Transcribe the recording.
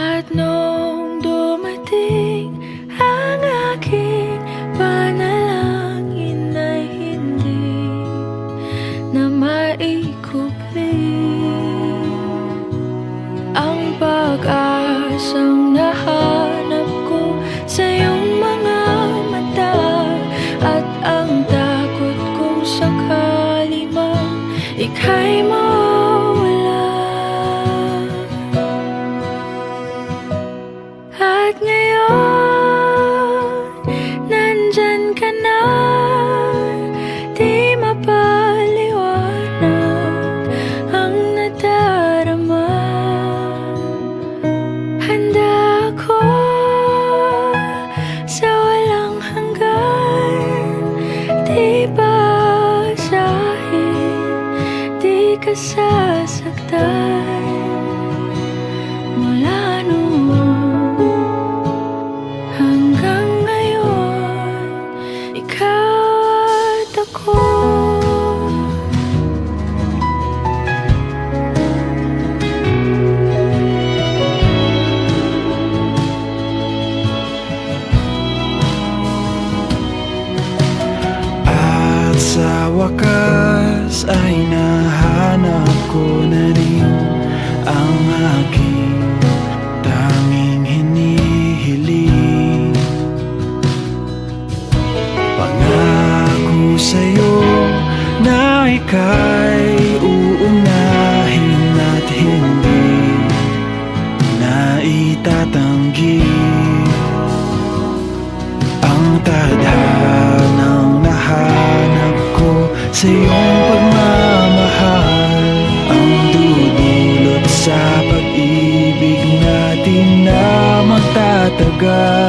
At nung dumating ang aking panalangin ay hindi na maikupli ang pag-asang nahanap ko sa iyong mga mata, at ang takot kung sakali man ika'y mawala. At ngayon, nandyan ka na, di mapaliwanag ang nadarama. Handa ako sa walang hanggan, di basahin, di ka sasaktan. Mula noon hanggang ngayon, ikaw at ako. At sa wakas ay nahanap ko na rin ang aking tanging hinihiling. Pangako sa'yo na ika'y uunahin at hindi na itatanggi ang tadhanang nahanap ko sa iyong pagmamahal, ang dudulot sa pag-ibig natin na magtatagal.